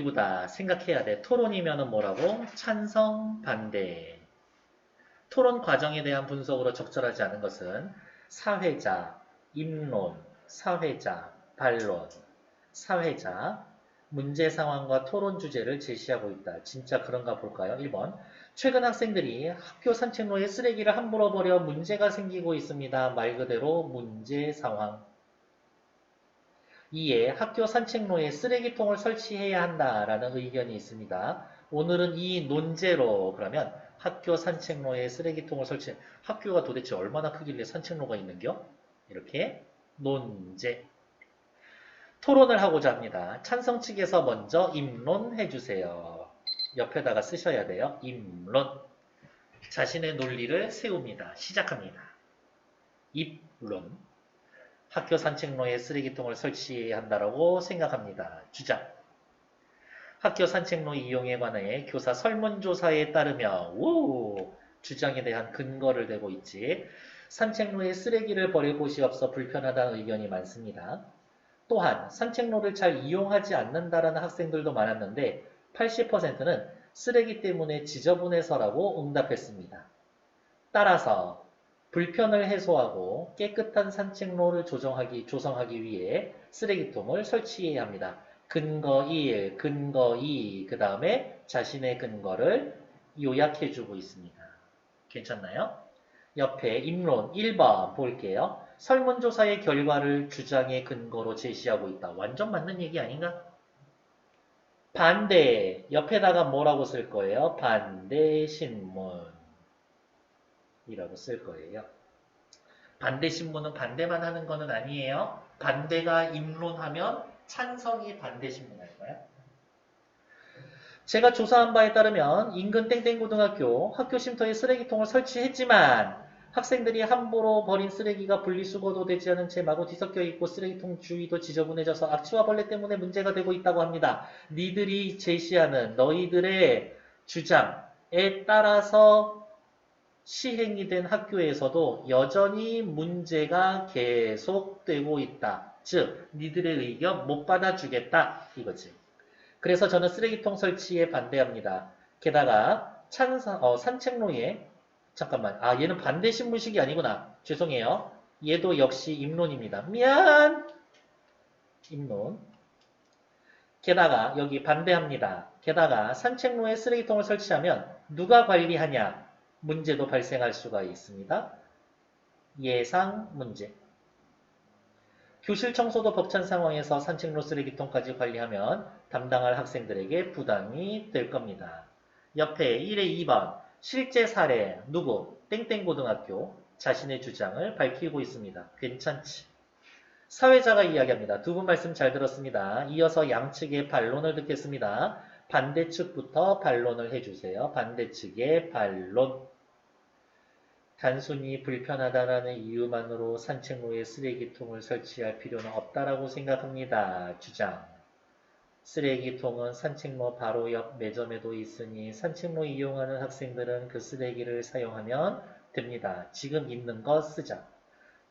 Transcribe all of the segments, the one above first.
이보다 생각해야 돼. 토론이면은 뭐라고? 찬성, 반대. 토론 과정에 대한 분석으로 적절하지 않은 것은 사회자, 입론, 사회자, 반론, 사회자, 문제 상황과 토론 주제를 제시하고 있다. 진짜 그런가 볼까요? 1번. 최근 학생들이 학교 산책로에 쓰레기를 함부로 버려 문제가 생기고 있습니다. 말 그대로 문제 상황. 2에 학교 산책로에 쓰레기통을 설치해야 한다라는 의견이 있습니다. 오늘은 이 논제로 그러면 학교 산책로에 쓰레기통을 설치, 학교가 도대체 얼마나 크길래 산책로가 있는겨? 이렇게 논제. 토론을 하고자 합니다. 찬성 측에서 먼저 입론해 주세요. 옆에다가 쓰셔야 돼요. 입론. 자신의 논리를 세웁니다. 시작합니다. 입론. 학교 산책로에 쓰레기통을 설치해야 한다고 생각합니다. 주장. 학교 산책로 이용에 관해 교사 설문조사에 따르며 주장에 대한 근거를 대고 있지. 산책로에 쓰레기를 버릴 곳이 없어 불편하다는 의견이 많습니다. 또한 산책로를 잘 이용하지 않는다라는 학생들도 많았는데 80%는 쓰레기 때문에 지저분해서라고 응답했습니다. 따라서 불편을 해소하고 깨끗한 산책로를 조성하기 위해 쓰레기통을 설치해야 합니다. 근거 1, 근거 2, 그 다음에 자신의 근거를 요약해주고 있습니다. 괜찮나요? 옆에 입론 1번 볼게요. 설문조사의 결과를 주장의 근거로 제시하고 있다. 완전 맞는 얘기 아닌가? 반대, 옆에다가 뭐라고 쓸 거예요? 반대 신문. 이라고 쓸 거예요. 반대 신문은 반대만 하는 거는 아니에요. 반대가 입론하면 찬성이 반대 신문 할 거야. 제가 조사한 바에 따르면 인근 땡땡고등학교 학교 쉼터에 쓰레기통을 설치했지만 학생들이 함부로 버린 쓰레기가 분리수거도 되지 않은 채 마구 뒤섞여 있고 쓰레기통 주위도 지저분해져서 악취와 벌레 때문에 문제가 되고 있다고 합니다. 니들이 제시하는 너희들의 주장에 따라서 시행이 된 학교에서도 여전히 문제가 계속되고 있다. 즉, 니들의 의견 못 받아주겠다. 이거지. 그래서 저는 쓰레기통 설치에 반대합니다. 게다가 산책로에 잠깐만. 얘는 반대 신문식이 아니구나. 죄송해요. 얘도 역시 입론입니다. 미안. 입론. 게다가 여기 반대합니다. 게다가 산책로에 쓰레기통을 설치하면 누가 관리하냐? 문제도 발생할 수가 있습니다. 예상 문제. 교실 청소도 벅찬 상황에서 산책로 쓰레기통까지 관리하면 담당할 학생들에게 부담이 될 겁니다. 옆에 1에 2번 실제 사례 누구? 땡땡고등학교 자신의 주장을 밝히고 있습니다. 괜찮지? 사회자가 이야기합니다. 두 분 말씀 잘 들었습니다. 이어서 양측의 반론을 듣겠습니다. 반대측부터 반론을 해주세요. 반대측의 반론. 단순히 불편하다라는 이유만으로 산책로에 쓰레기통을 설치할 필요는 없다라고 생각합니다. 주장. 쓰레기통은 산책로 바로 옆 매점에도 있으니 산책로 이용하는 학생들은 그 쓰레기를 사용하면 됩니다. 지금 있는 거 쓰자.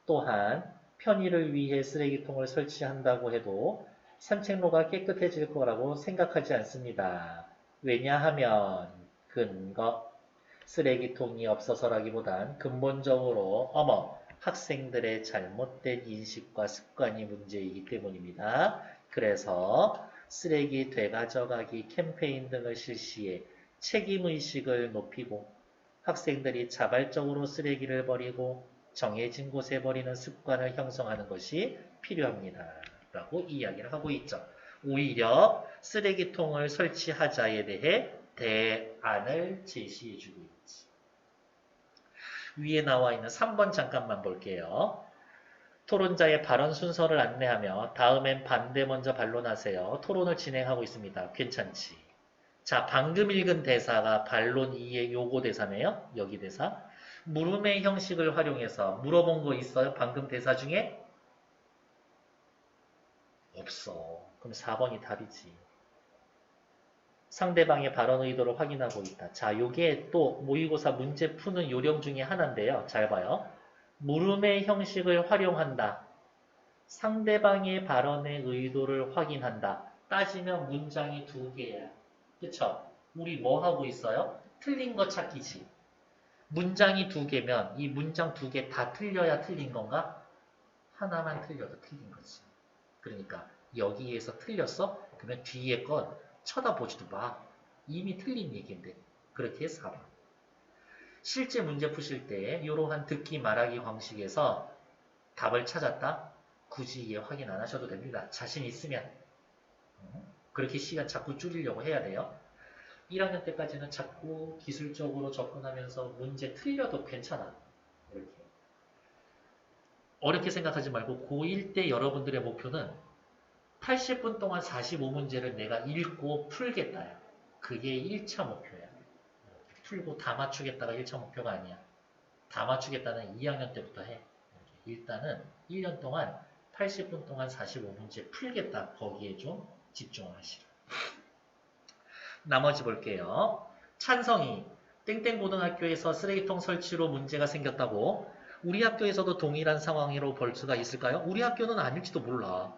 또한 편의를 위해 쓰레기통을 설치한다고 해도 산책로가 깨끗해질 거라고 생각하지 않습니다. 왜냐하면 근거. 쓰레기통이 없어서라기보단 근본적으로 학생들의 잘못된 인식과 습관이 문제이기 때문입니다. 그래서 쓰레기 되가져가기 캠페인 등을 실시해 책임의식을 높이고 학생들이 자발적으로 쓰레기를 버리고 정해진 곳에 버리는 습관을 형성하는 것이 필요합니다. 라고 이야기를 하고 있죠. 오히려 쓰레기통을 설치하자에 대해 대안을 제시해주고 있지. 위에 나와 있는 3번 잠깐만 볼게요. 토론자의 발언 순서를 안내하며 다음엔 반대 먼저 반론하세요. 토론을 진행하고 있습니다. 괜찮지? 자, 방금 읽은 대사가 반론 2의 요거 대사네요. 여기 대사. 물음의 형식을 활용해서 물어본 거 있어요? 방금 대사 중에? 없어. 그럼 4번이 답이지. 상대방의 발언 의도를 확인하고 있다. 자, 요게 또 모의고사 문제 푸는 요령 중에 하나인데요. 잘 봐요. 물음의 형식을 활용한다. 상대방의 발언의 의도를 확인한다. 따지면 문장이 두 개야. 그쵸? 우리 뭐 하고 있어요? 틀린 거 찾기지. 문장이 두 개면 이 문장 두 개 다 틀려야 틀린 건가? 하나만 틀려도 틀린 거지. 그러니까 여기에서 틀렸어? 그러면 뒤에 건 쳐다보지도 마. 이미 틀린 얘기인데. 그렇게 해서 4번. 실제 문제 푸실 때 이러한 듣기 말하기 방식에서 답을 찾았다? 굳이 얘 확인 안 하셔도 됩니다. 자신 있으면. 그렇게 시간 자꾸 줄이려고 해야 돼요. 1학년 때까지는 자꾸 기술적으로 접근하면서 문제 틀려도 괜찮아. 이렇게. 어렵게 생각하지 말고 고1 때 여러분들의 목표는 80분 동안 45문제를 내가 읽고 풀겠다야. 그게 1차 목표야. 풀고 다 맞추겠다가 1차 목표가 아니야. 다 맞추겠다는 2학년 때부터 해. 일단은 1년 동안 80분 동안 45문제 풀겠다. 거기에 좀 집중을 하시라. 나머지 볼게요. 찬성이 땡땡고등학교에서 쓰레기통 설치로 문제가 생겼다고. 우리 학교에서도 동일한 상황으로 볼 수가 있을까요? 우리 학교는 아닐지도 몰라.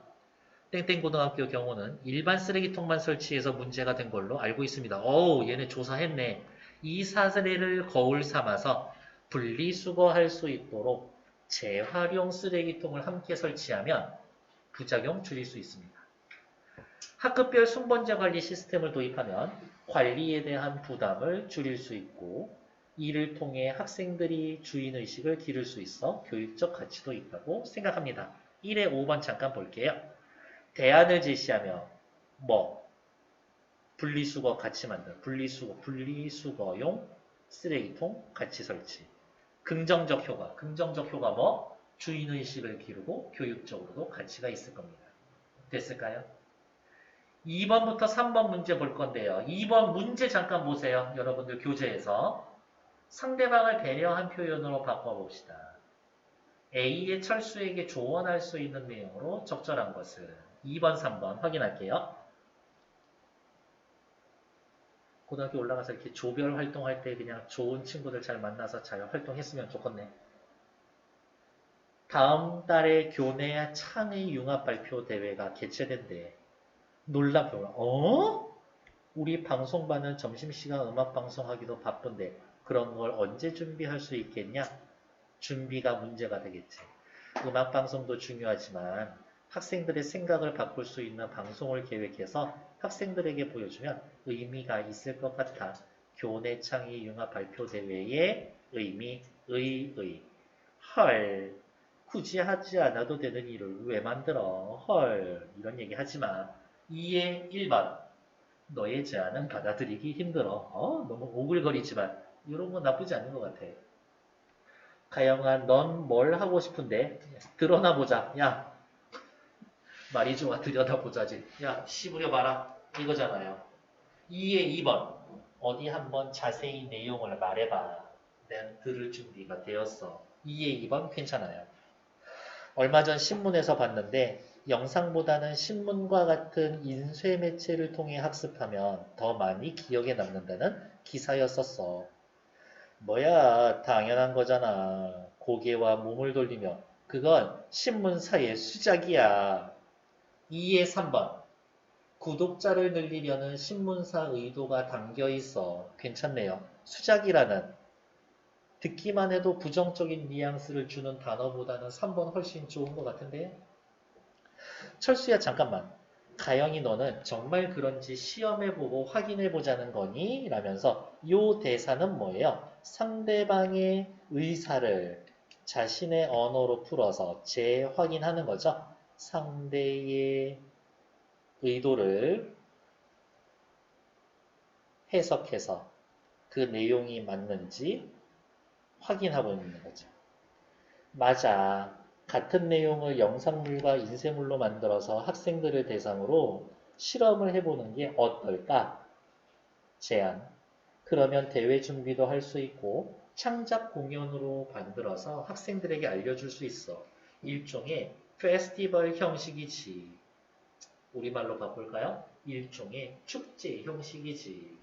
땡땡고등학교 경우는 일반 쓰레기통만 설치해서 문제가 된 걸로 알고 있습니다. 어우, 얘네 조사했네. 이 사례를 거울 삼아서 분리수거할 수 있도록 재활용 쓰레기통을 함께 설치하면 부작용 줄일 수 있습니다. 학급별 순번제 관리 시스템을 도입하면 관리에 대한 부담을 줄일 수 있고 이를 통해 학생들이 주인의식을 기를 수 있어 교육적 가치도 있다고 생각합니다. 1에 5번 잠깐 볼게요. 대안을 제시하며 뭐? 분리수거 같이 만든 분리수거용 쓰레기통 같이 설치. 긍정적 효과 뭐? 주인의식을 기르고 교육적으로도 가치가 있을 겁니다. 됐을까요? 2번부터 3번 문제 볼 건데요. 2번 문제 잠깐 보세요. 여러분들 교재에서. 상대방을 배려한 표현으로 바꿔봅시다. A의 철수에게 조언할 수 있는 내용으로 적절한 것을 2번, 3번 확인할게요. 고등학교 올라가서 이렇게 조별 활동할 때 그냥 좋은 친구들 잘 만나서 잘 활동했으면 좋겠네. 다음 달에 교내 창의 융합 발표 대회가 개최된대. 놀랍죠? 우리 방송반은 점심시간 음악방송하기도 바쁜데 그런 걸 언제 준비할 수 있겠냐? 준비가 문제가 되겠지. 음악방송도 중요하지만 학생들의 생각을 바꿀 수 있는 방송을 계획해서 학생들에게 보여주면 의미가 있을 것 같아. 교내 창의 융합 발표 대회의 의미, 헐. 굳이 하지 않아도 되는 일을 왜 만들어? 헐. 이런 얘기 하지 마. 2의 1번. 너의 제안은 받아들이기 힘들어. 너무 오글거리지만 이런 거 나쁘지 않은 것 같아. 가영아, 넌 뭘 하고 싶은데? 드러나 보자. 야, 말이 좋아. 들여다보자지. 야, 씹으려 봐라. 이거잖아요. 2의 2번. 어디 한번 자세히 내용을 말해봐. 난 들을 준비가 되었어. 2의 2번 괜찮아요. 얼마 전 신문에서 봤는데 영상보다는 신문과 같은 인쇄 매체를 통해 학습하면 더 많이 기억에 남는다는 기사였었어. 뭐야, 당연한 거잖아. 고개와 몸을 돌리며 그건 신문사의 수작이야. 2의 3번. 구독자를 늘리려는 신문사 의도가 담겨 있어. 괜찮네요. 수작이라는 듣기만 해도 부정적인 뉘앙스를 주는 단어보다는 3번 훨씬 좋은 것 같은데? 철수야 잠깐만. 가영이 너는 정말 그런지 시험해보고 확인해보자는 거니? 라면서 요 대사는 뭐예요? 상대방의 의사를 자신의 언어로 풀어서 재확인하는 거죠. 상대의 의도를 해석해서 그 내용이 맞는지 확인하고 있는 거죠. 맞아. 같은 내용을 영상물과 인쇄물로 만들어서 학생들을 대상으로 실험을 해보는 게 어떨까? 제안. 그러면 대회 준비도 할 수 있고 창작 공연으로 만들어서 학생들에게 알려줄 수 있어. 일종의 페스티벌 형식이지. 우리말로 바꿀까요? 일종의 축제 형식이지.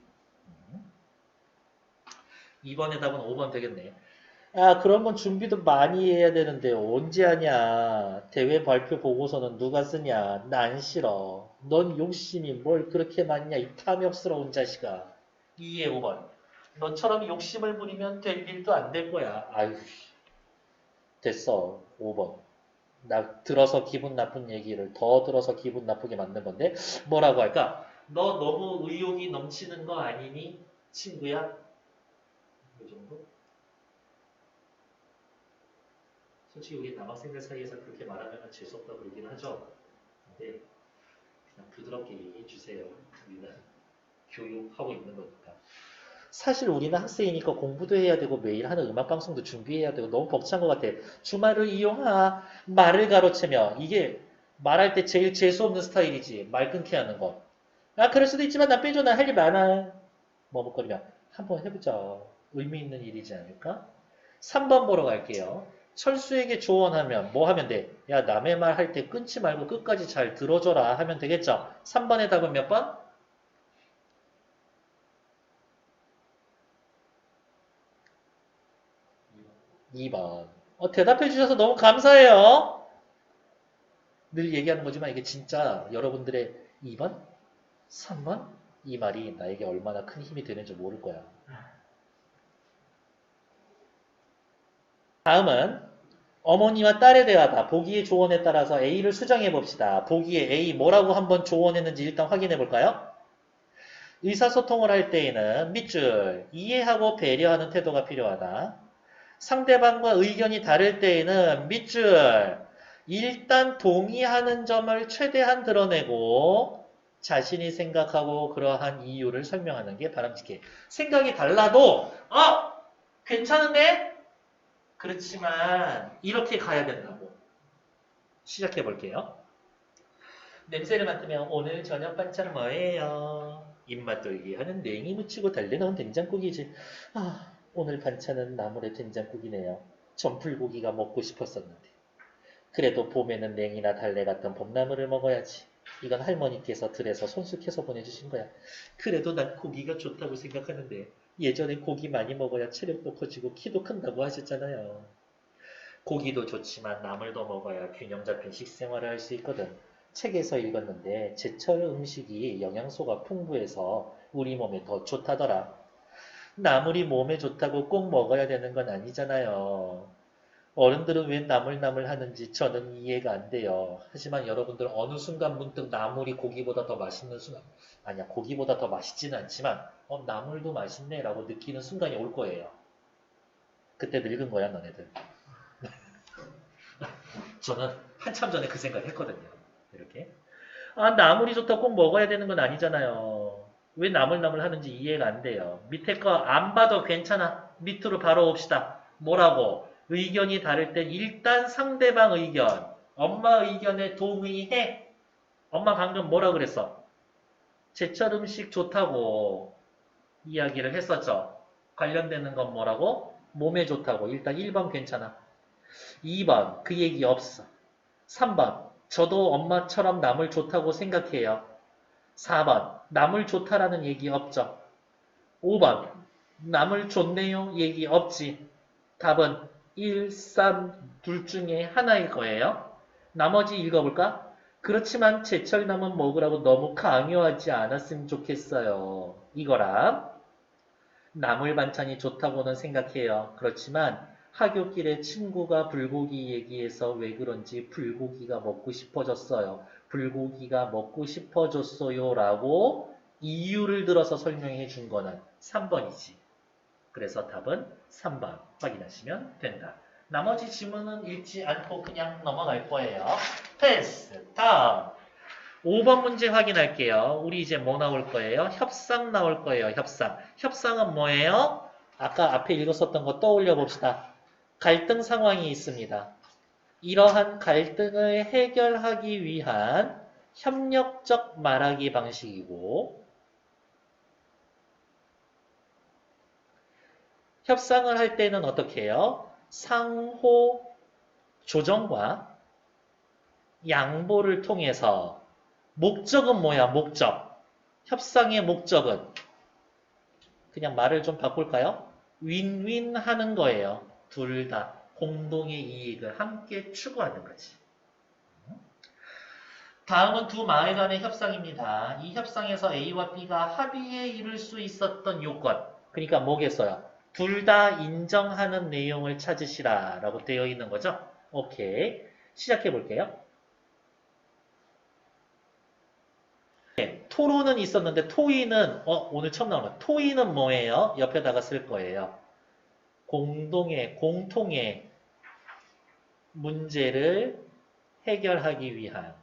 2번의 답은 5번 되겠네. 야, 그런 건 준비도 많이 해야 되는데 언제 하냐? 대회 발표 보고서는 누가 쓰냐? 난 싫어. 넌 욕심이 뭘 그렇게 많냐? 이 탐욕스러운 자식아. 2에 5번. 너처럼 욕심을 부리면 될 일도 안 될 거야. 아유, 됐어. 5번. 나 들어서 기분 나쁜 얘기를 더 들어서 기분 나쁘게 만든 건데 뭐라고 할까? 너 너무 의욕이 넘치는 거 아니니? 친구야? 이 정도? 솔직히 우리 남학생들 사이에서 그렇게 말하면 재수없다 그러긴 하죠. 근데 그냥 부드럽게 얘기해 주세요. 우리는 교육하고 있는 거니까. 사실 우리는 학생이니까 공부도 해야 되고 매일 하는 음악방송도 준비해야 되고 너무 벅찬 것 같아. 주말을 이용하 말을 가로채며 이게 말할 때 제일 재수없는 스타일이지. 말 끊게 하는 거. 아 그럴 수도 있지만 나 빼줘 나 할 일 많아. 머뭇거리며 한번 해보자. 의미 있는 일이지 않을까? 3번 보러 갈게요. 철수에게 조언하면 뭐 하면 돼? 야 남의 말 할 때 끊지 말고 끝까지 잘 들어줘라 하면 되겠죠? 3번의 답은 몇 번? 2번. 대답해 주셔서 너무 감사해요. 늘 얘기하는 거지만 이게 진짜 여러분들의 2번? 3번? 이 말이 나에게 얼마나 큰 힘이 되는지 모를 거야. 다음은 어머니와 딸의 대화다. 보기의 조언에 따라서 A를 수정해 봅시다. 보기에 A 뭐라고 한번 조언했는지 일단 확인해 볼까요? 의사소통을 할 때에는 밑줄 이해하고 배려하는 태도가 필요하다. 상대방과 의견이 다를 때에는 밑줄 일단 동의하는 점을 최대한 드러내고 자신이 생각하고 그러한 이유를 설명하는 게 바람직해. 생각이 달라도 괜찮은데? 그렇지만 이렇게 가야 된다고. 시작해 볼게요. 냄새를 맡으면 오늘 저녁 반찬 뭐예요? 입맛 돌게 하는 냉이 무치고 달래 넣은 된장국이지. 오늘 반찬은 나물의 된장국이네요. 전불고기가 먹고 싶었었는데. 그래도 봄에는 냉이나 달래 같은 봄나물을 먹어야지. 이건 할머니께서 들에서 손수해서 보내주신 거야. 그래도 난 고기가 좋다고 생각하는데 예전에 고기 많이 먹어야 체력도 커지고 키도 큰다고 하셨잖아요. 고기도 좋지만 나물도 먹어야 균형 잡힌 식생활을 할 수 있거든. 책에서 읽었는데 제철 음식이 영양소가 풍부해서 우리 몸에 더 좋다더라. 나물이 몸에 좋다고 꼭 먹어야 되는 건 아니잖아요. 어른들은 왜 나물나물 하는지 저는 이해가 안 돼요. 하지만 여러분들 어느 순간 문득 나물이 고기보다 더 맛있는 순간, 아니야, 고기보다 더 맛있지는 않지만, 나물도 맛있네 라고 느끼는 순간이 올 거예요. 그때 늙은 거야, 너네들. 저는 한참 전에 그 생각을 했거든요. 이렇게. 나물이 좋다고 꼭 먹어야 되는 건 아니잖아요. 왜 나물나물 하는지 이해가 안 돼요. 밑에 거 안 봐도 괜찮아. 밑으로 바로 옵시다. 뭐라고? 의견이 다를 땐 일단 상대방 의견, 엄마 의견에 동의해. 엄마 방금 뭐라 그랬어? 제철 음식 좋다고 이야기를 했었죠. 관련되는 건 뭐라고? 몸에 좋다고. 일단 1번 괜찮아. 2번 그 얘기 없어. 3번 저도 엄마처럼 남을 좋다고 생각해요. 4번 남을 좋다라는 얘기 없죠. 5번 남을 좋네요 얘기 없지. 답은 1, 3, 둘 중에 하나일 거예요. 나머지 읽어볼까? 그렇지만 제철남은 먹으라고 너무 강요하지 않았으면 좋겠어요. 이거랑 나물 반찬이 좋다고는 생각해요. 그렇지만 하굣길에 친구가 불고기 얘기해서 왜 그런지 불고기가 먹고 싶어졌어요. 불고기가 먹고 싶어졌어요 라고 이유를 들어서 설명해 준 거는 3번이지. 그래서 답은 3번 확인하시면 된다. 나머지 지문은 읽지 않고 그냥 넘어갈 거예요. 패스. 다음. 5번 문제 확인할게요. 우리 이제 뭐 나올 거예요? 협상 나올 거예요. 협상. 협상은 뭐예요? 아까 앞에 읽었었던 거 떠올려 봅시다. 갈등 상황이 있습니다. 이러한 갈등을 해결하기 위한 협력적 말하기 방식이고 협상을 할 때는 어떻게 해요? 상호 조정과 양보를 통해서 목적은 뭐야? 목적. 협상의 목적은 그냥 말을 좀 바꿀까요? 윈윈 하는 거예요. 둘 다 공동의 이익을 함께 추구하는 거지. 다음은 두 마을 간의 협상입니다. 이 협상에서 A와 B가 합의에 이를 수 있었던 요건. 그러니까 뭐겠어요? 둘 다 인정하는 내용을 찾으시라 라고 되어 있는 거죠. 오케이. 시작해 볼게요. 네, 토로는 있었는데 토의는 오늘 처음 나오는 토의는 뭐예요? 옆에다가 쓸 거예요. 공통의 문제를 해결하기 위한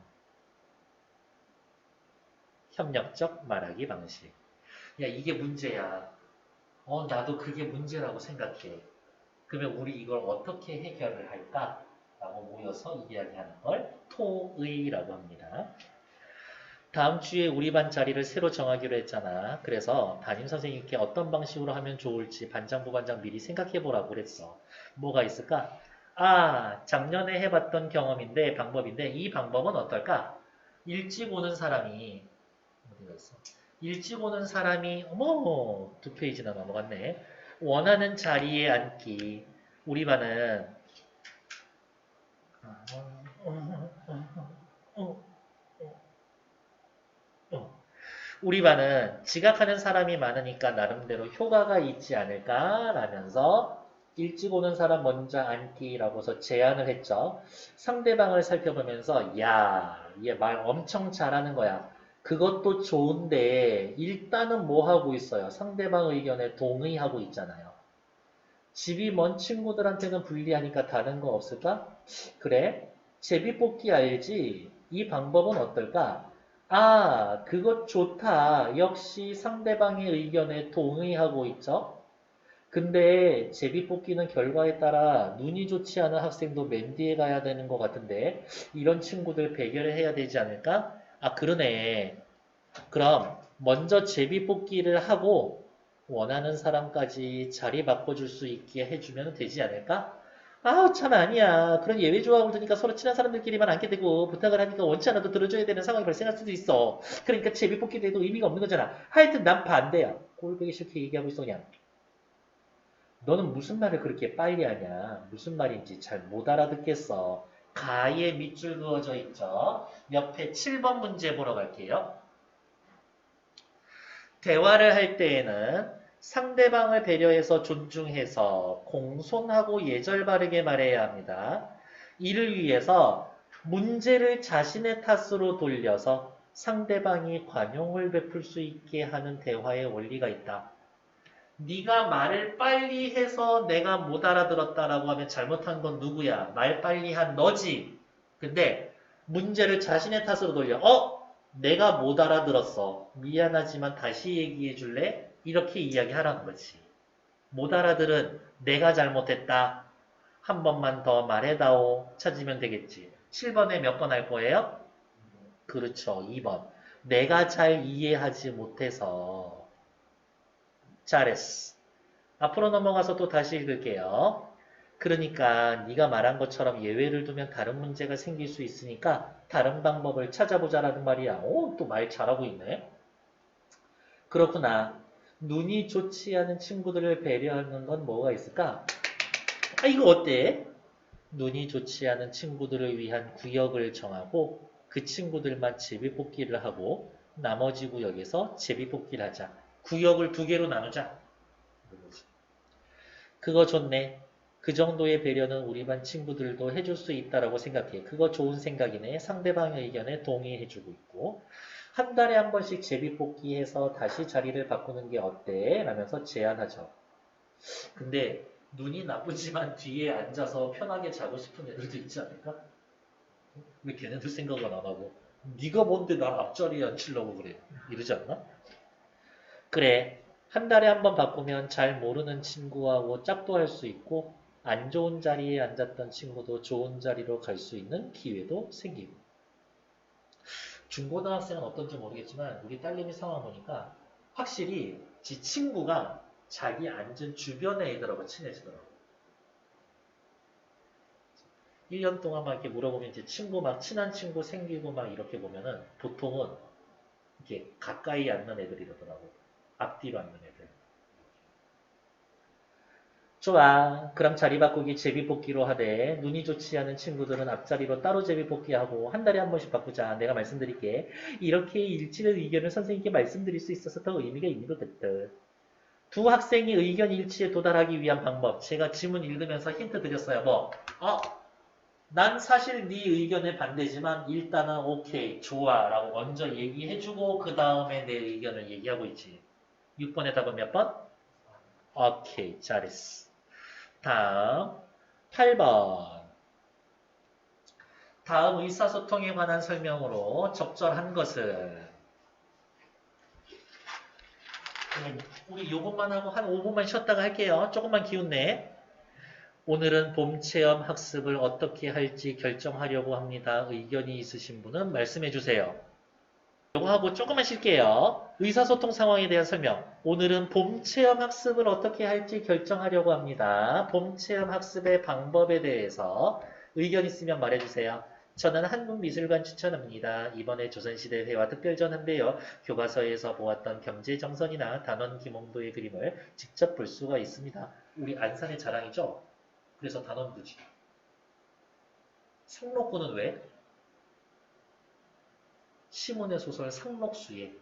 협력적 말하기 방식. 야, 이게 문제야. 나도 그게 문제라고 생각해. 그러면 우리 이걸 어떻게 해결을 할까? 라고 모여서 이야기하는 걸 토의라고 합니다. 다음 주에 우리 반 자리를 새로 정하기로 했잖아. 그래서 담임 선생님께 어떤 방식으로 하면 좋을지 반장, 부반장 미리 생각해 보라고 그랬어. 뭐가 있을까? 작년에 해봤던 방법인데 이 방법은 어떨까? 일찍 오는 사람이 어디가 있어? 일찍 오는 사람이 어머 2페이지나 넘어갔네. 원하는 자리에 앉기. 우리 반은 우리 반은 지각하는 사람이 많으니까 나름대로 효과가 있지 않을까 라면서 일찍 오는 사람 먼저 앉기라고서 제안을 했죠. 상대방을 살펴보면서 야, 얘 말 엄청 잘하는 거야. 그것도 좋은데 일단은 뭐 하고 있어요? 상대방 의견에 동의하고 있잖아요. 집이 먼 친구들한테는 불리하니까 다른 거 없을까? 그래? 제비뽑기 알지? 이 방법은 어떨까? 그것 좋다. 역시 상대방의 의견에 동의하고 있죠? 근데 제비뽑기는 결과에 따라 눈이 좋지 않은 학생도 맨 뒤에 가야 되는 것 같은데 이런 친구들 배결을 해야 되지 않을까? 그러네. 그럼 먼저 제비뽑기를 하고 원하는 사람까지 자리 바꿔줄 수 있게 해주면 되지 않을까? 참 아니야. 그런 예외 조항을 두니까 서로 친한 사람들끼리만 앉게 되고 부탁을 하니까 원치 않아도 들어줘야 되는 상황이 발생할 수도 있어. 그러니까 제비뽑기 돼도 의미가 없는 거잖아. 하여튼 난 반대야. 꼴보기 싫게 얘기하고 있어 그냥. 너는 무슨 말을 그렇게 빨리 하냐? 무슨 말인지 잘 못 알아듣겠어. 가에 밑줄 그어져 있죠. 옆에 7번 문제 보러 갈게요. 대화를 할 때에는 상대방을 배려해서 존중해서 공손하고 예절 바르게 말해야 합니다. 이를 위해서 문제를 자신의 탓으로 돌려서 상대방이 관용을 베풀 수 있게 하는 대화의 원리가 있다. 네가 말을 빨리 해서 내가 못 알아들었다라고 하면 잘못한 건 누구야? 말 빨리 한 너지. 근데 문제를 자신의 탓으로 돌려. 내가 못 알아들었어. 미안하지만 다시 얘기해 줄래? 이렇게 이야기하라는 거지. 못 알아들은 내가 잘못했다. 한 번만 더 말해다오. 찾으면 되겠지. 7번에 몇 번 할 거예요? 그렇죠. 2번. 내가 잘 이해하지 못해서. 잘했어. 앞으로 넘어가서 또 다시 읽을게요. 그러니까 네가 말한 것처럼 예외를 두면 다른 문제가 생길 수 있으니까 다른 방법을 찾아보자라는 말이야. 또 말 잘하고 있네. 그렇구나. 눈이 좋지 않은 친구들을 배려하는 건 뭐가 있을까? 이거 어때? 눈이 좋지 않은 친구들을 위한 구역을 정하고 그 친구들만 제비뽑기를 하고 나머지 구역에서 제비뽑기를 하자. 구역을 2개로 나누자. 그거 좋네. 그 정도의 배려는 우리 반 친구들도 해줄 수 있다라고 생각해. 그거 좋은 생각이네. 상대방의 의견에 동의해주고 있고. 한 달에 한 번씩 제비뽑기해서 다시 자리를 바꾸는 게 어때? 라면서 제안하죠. 근데 눈이 나쁘지만 뒤에 앉아서 편하게 자고 싶은 애들도 있지 않을까? 왜 걔네들 생각은 안 하고 네가 뭔데 날 앞자리에 앉히려고 그래. 이러지 않나? 그래. 한 달에 한 번 바꾸면 잘 모르는 친구하고 짝도 할 수 있고 안 좋은 자리에 앉았던 친구도 좋은 자리로 갈 수 있는 기회도 생기고. 중고등학생은 어떤지 모르겠지만 우리 딸내미 상황 보니까 확실히 지 친구가 자기 앉은 주변의 애들하고 친해지더라고. 1년 동안 막 이렇게 물어보면 이제 친구 막 친한 친구 생기고 막 이렇게 보면은 보통은 이렇게 가까이 앉는 애들이더라고. 앞뒤로 앉는 애들. 좋아. 그럼 자리 바꾸기 제비뽑기로 하되 눈이 좋지 않은 친구들은 앞자리로 따로 제비뽑기하고 한 달에 한 번씩 바꾸자. 내가 말씀드릴게. 이렇게 일치된 의견을 선생님께 말씀드릴 수 있어서 더 의미가 있는 것 같다. 두 학생이 의견 일치에 도달하기 위한 방법. 제가 지문 읽으면서 힌트 드렸어요. 뭐? 난 사실 네 의견에 반대지만 일단은 오케이, 좋아 라고 먼저 얘기해주고 그 다음에 내 의견을 얘기하고 있지. 6번의 답은 몇 번? 오케이, 잘했어. 다음 8번. 다음 의사소통에 관한 설명으로 적절한 것은 우리 요것만 하고 한 5분만 쉬었다가 할게요. 조금만 기운내. 오늘은 봄체험 학습을 어떻게 할지 결정하려고 합니다. 의견이 있으신 분은 말씀해 주세요. 요거 하고 조금만 쉴게요. 의사소통 상황에 대한 설명. 오늘은 봄체험 학습을 어떻게 할지 결정하려고 합니다. 봄체험 학습의 방법에 대해서 의견 있으면 말해주세요. 저는 한국미술관 추천합니다. 이번에 조선시대 회화 특별전한데요. 교과서에서 보았던 경제정선이나 단원 김홍도의 그림을 직접 볼 수가 있습니다. 우리 안산의 자랑이죠? 그래서 단원부지. 상록구는 왜? 시몬의 소설 상록수에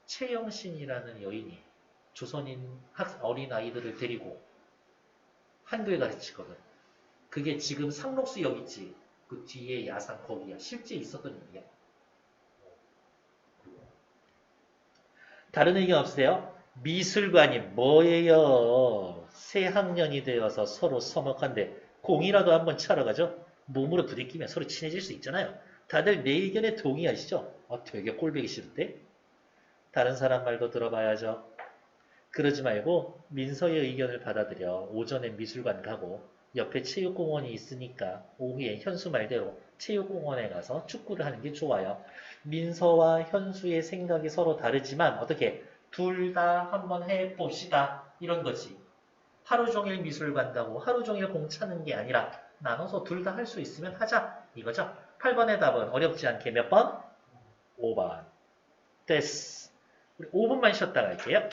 최영신이라는 여인이 조선인 어린아이들을 데리고 한글 가르치거든. 그게 지금 상록수역 있지. 그 뒤에 야산 거기야. 실제 있었던 일이야. 다른 의견 없으세요? 미술관이 뭐예요? 새 학년이 되어서 서로 서먹한데 공이라도 한번 차러 가죠? 몸으로 부딪히면 서로 친해질 수 있잖아요. 다들 내 의견에 동의하시죠? 되게 꼴보기 싫은데? 다른 사람 말도 들어봐야죠. 그러지 말고 민서의 의견을 받아들여 오전에 미술관 가고 옆에 체육공원이 있으니까 오후에 현수 말대로 체육공원에 가서 축구를 하는 게 좋아요. 민서와 현수의 생각이 서로 다르지만 어떻게 둘 다 한번 해봅시다. 이런 거지. 하루 종일 미술 간다고 하루 종일 공 차는 게 아니라 나눠서 둘 다 할 수 있으면 하자. 이거죠. 8번의 답은 어렵지 않게 몇 번? 5번. 됐어. 우리 5분만 쉬었다 갈게요.